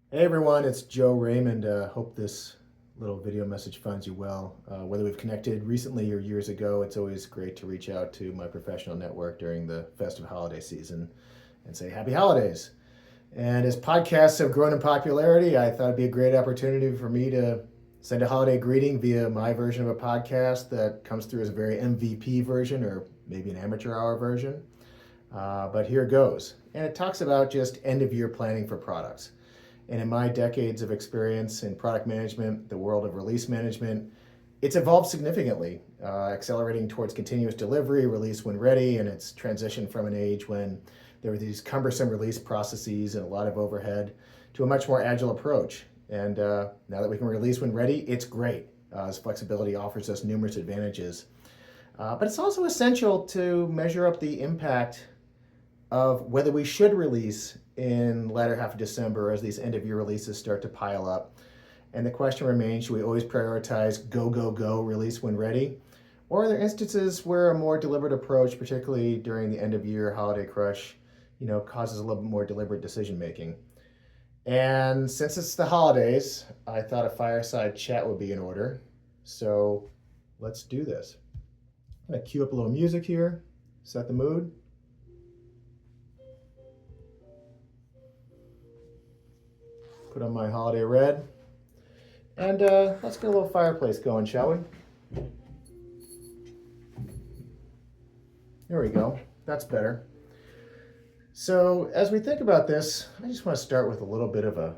Hey everyone, it's Joe Raymond. Hope this little video message finds you well. Whether we've connected recently or years ago, it's always great to reach out to my professional network during the festive holiday season and say happy holidays. And as podcasts have grown in popularity, I thought it'd be a great opportunity for me to send a holiday greeting via my version of a podcast that comes through as a very MVP version or maybe an amateur hour version. But here it goes. And it talks about just end of year planning for products. And in my decades of experience in product management, the world of release management, it's evolved significantly, accelerating towards continuous delivery, release when ready, and it's transitioned from an age when there were these cumbersome release processes and a lot of overhead to a much more agile approach. And now that we can release when ready, it's great, as flexibility offers us numerous advantages. But it's also essential to measure up the impact of whether we should release in latter half of December as these end of year releases start to pile up. And the question remains, should we always prioritize go, go, go, release when ready? Or are there instances where a more deliberate approach, particularly during the end of year holiday crush, causes a little bit more deliberate decision making? And since it's the holidays, I thought a fireside chat would be in order. So let's do this. I'm gonna cue up a little music here, set the mood. Put on my holiday red. And let's get a little fireplace going, shall we? There we go. That's better. So as we think about this, I just want to start with a little bit of a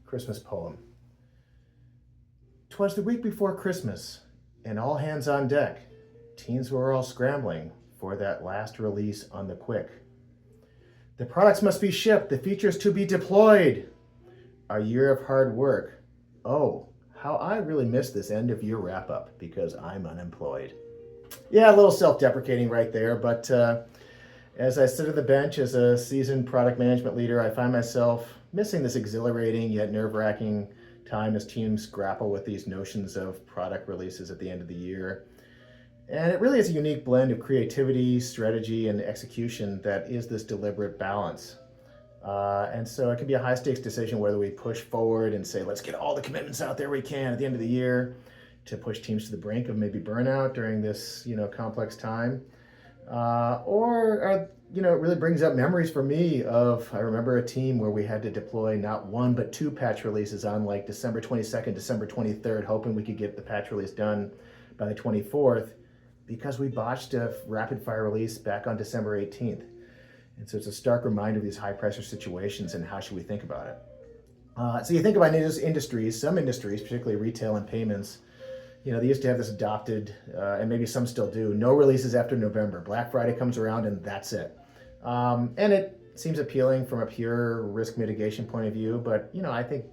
Christmas poem. 'Twas the week before Christmas, and all hands on deck. Teens were all scrambling for that last release on the quick. The products must be shipped, the features to be deployed. A year of hard work. Oh, how I really miss this end of year wrap up because I'm unemployed. Yeah, a little self-deprecating right there, but as I sit at the bench as a seasoned product management leader, I find myself missing this exhilarating yet nerve-wracking time as teams grapple with these notions of product releases at the end of the year. And it really is a unique blend of creativity, strategy, and execution that is this deliberate balance. And so it can be a high stakes decision whether we push forward and say, let's get all the commitments out there we can at the end of the year to push teams to the brink of maybe burnout during this, complex time. It really brings up memories for me of, I remember a team where we had to deploy not one, but two patch releases on like December 22nd, December 23rd, hoping we could get the patch release done by the 24th because we botched a rapid fire release back on December 18th. And so it's a stark reminder of these high pressure situations and how should we think about it. So you think about industries, some industries, particularly retail and payments, they used to have this adopted, and maybe some still do, no releases after November. Black Friday comes around and that's it. And it seems appealing from a pure risk mitigation point of view, but I think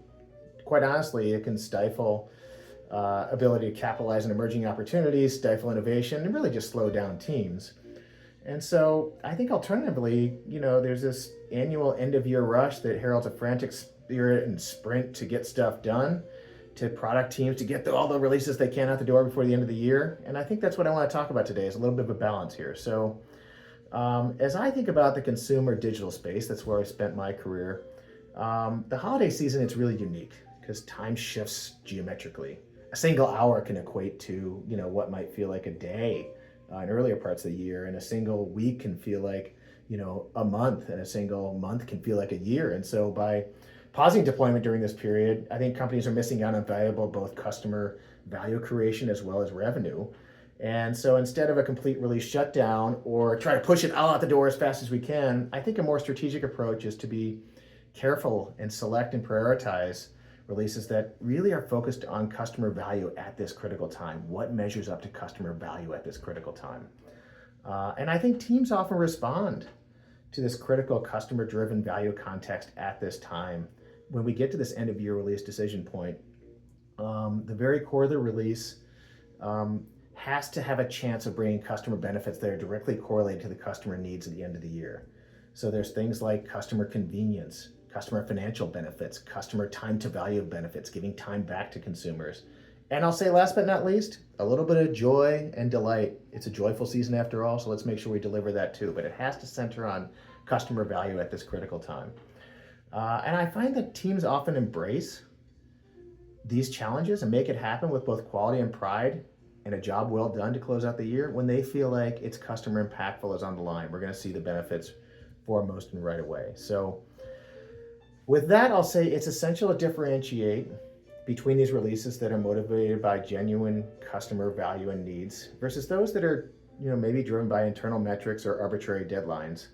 quite honestly, it can stifle ability to capitalize on emerging opportunities, stifle innovation, and really just slow down teams. And so I think alternatively, there's this annual end of year rush that heralds a frantic spirit and sprint to get stuff done, to product teams to get all the releases they can out the door before the end of the year. And I think that's what I want to talk about today is a little bit of a balance here. So as I think about the consumer digital space, that's where I spent my career, the holiday season, it's really unique because time shifts geometrically. A single hour can equate to, what might feel like a day in earlier parts of the year, and a single week can feel like, a month, and a single month can feel like a year. And so by pausing deployment during this period, I think companies are missing out on valuable both customer value creation as well as revenue. And so instead of a complete release shutdown or try to push it all out the door as fast as we can, I think a more strategic approach is to be careful and select and prioritize releases that really are focused on customer value at this critical time. What measures up to customer value at this critical time? And I think teams often respond to this critical customer-driven value context at this time. When we get to this end-of-year release decision point, the very core of the release has to have a chance of bringing customer benefits that are directly correlated to the customer needs at the end of the year. So there's things like customer convenience, customer financial benefits, customer time to value benefits, giving time back to consumers. And I'll say last but not least, a little bit of joy and delight. It's a joyful season after all, so let's make sure we deliver that too. But it has to center on customer value at this critical time. And I find that teams often embrace these challenges and make it happen with both quality and pride and a job well done to close out the year when they feel like it's customer impactful is on the line. We're going to see the benefits foremost and right away. So with that, I'll say it's essential to differentiate between these releases that are motivated by genuine customer value and needs versus those that are, maybe driven by internal metrics or arbitrary deadlines.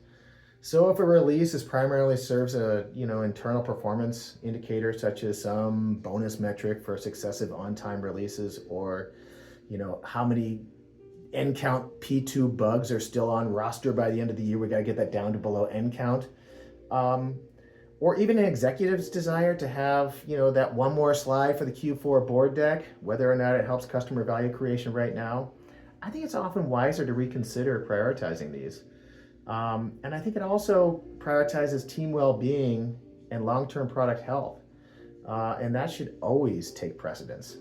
So if a release is primarily serves a, internal performance indicator such as some bonus metric for successive on-time releases, or, how many N count P2 bugs are still on roster by the end of the year, we got to get that down to below N count. Or even an executive's desire to have, that one more slide for the Q4 board deck, whether or not it helps customer value creation right now. I think it's often wiser to reconsider prioritizing these. And I think it also prioritizes team well-being and long-term product health. And that should always take precedence.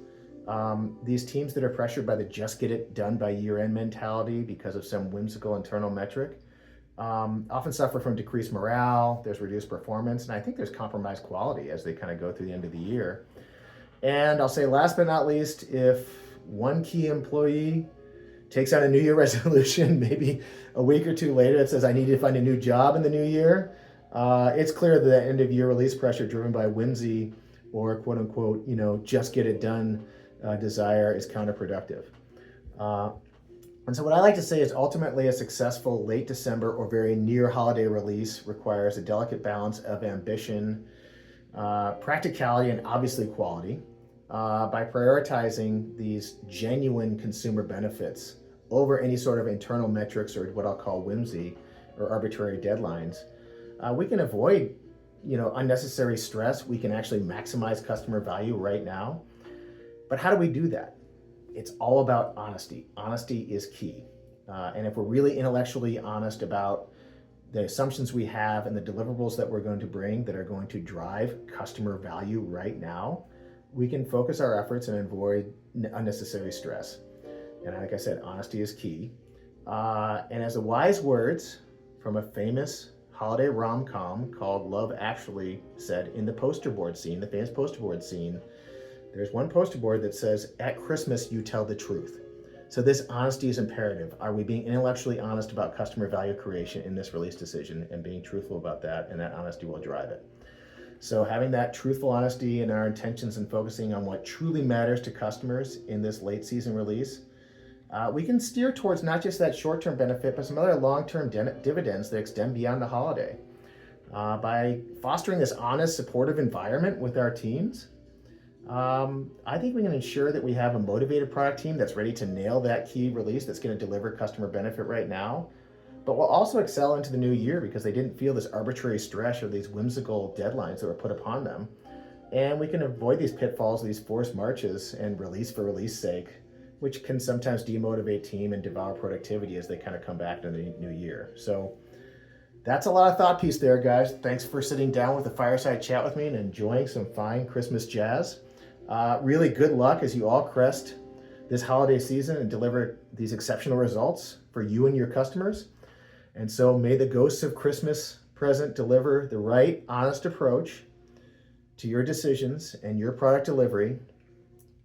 These teams that are pressured by the just get it done by year-end mentality because of some whimsical internal metric often suffer from decreased morale, there's reduced performance, and I think there's compromised quality as they kind of go through the end of the year. And I'll say last but not least, if one key employee takes out a New Year resolution, maybe a week or two later, it says, I need to find a new job in the new year, it's clear that the end of year release pressure driven by whimsy or quote unquote, just get it done desire is counterproductive. And so what I like to say is ultimately a successful late December or very near holiday release requires a delicate balance of ambition, practicality, and obviously quality by prioritizing these genuine consumer benefits over any sort of internal metrics or what I'll call whimsy or arbitrary deadlines. We can avoid, unnecessary stress. We can actually maximize customer value right now. But how do we do that? It's all about honesty. Honesty is key. And if we're really intellectually honest about the assumptions we have and the deliverables that we're going to bring that are going to drive customer value right now, we can focus our efforts and avoid unnecessary stress. And like I said, honesty is key. And as the wise words from a famous holiday rom-com called Love Actually said in the poster board scene, the famous poster board scene, there's one poster board that says, at Christmas, you tell the truth. So this honesty is imperative. Are we being intellectually honest about customer value creation in this release decision and being truthful about that, and that honesty will drive it. So having that truthful honesty in our intentions and focusing on what truly matters to customers in this late season release, we can steer towards not just that short-term benefit, but some other long-term dividends that extend beyond the holiday. By fostering this honest, supportive environment with our teams, I think we can ensure that we have a motivated product team that's ready to nail that key release that's going to deliver customer benefit right now, but will also excel into the new year because they didn't feel this arbitrary stress or these whimsical deadlines that were put upon them. And we can avoid these pitfalls, these forced marches and release for release sake, which can sometimes demotivate team and devour productivity as they kind of come back to the new year. So that's a lot of thought piece there, guys. Thanks for sitting down with a fireside chat with me and enjoying some fine Christmas jazz. Really good luck as you all crest this holiday season and deliver these exceptional results for you and your customers. And so may the ghosts of Christmas present deliver the right, honest approach to your decisions and your product delivery.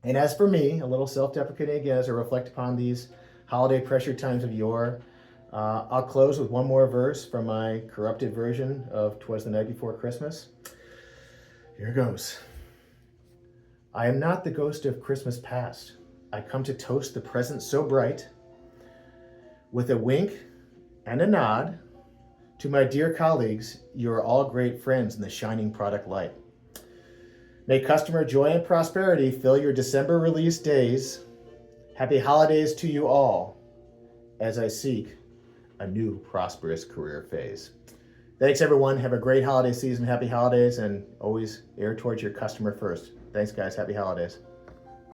And as for me, a little self-deprecating again as I reflect upon these holiday pressure times of yore, I'll close with one more verse from my corrupted version of 'Twas the Night Before Christmas. Here goes. I am not the ghost of Christmas past. I come to toast the present so bright. With a wink and a nod to my dear colleagues, you are all great friends in the shining product light. May customer joy and prosperity fill your December release days. Happy holidays to you all as I seek a new prosperous career phase. Thanks everyone. Have a great holiday season. Happy holidays, and always err towards your customer first. Thanks guys. Happy holidays.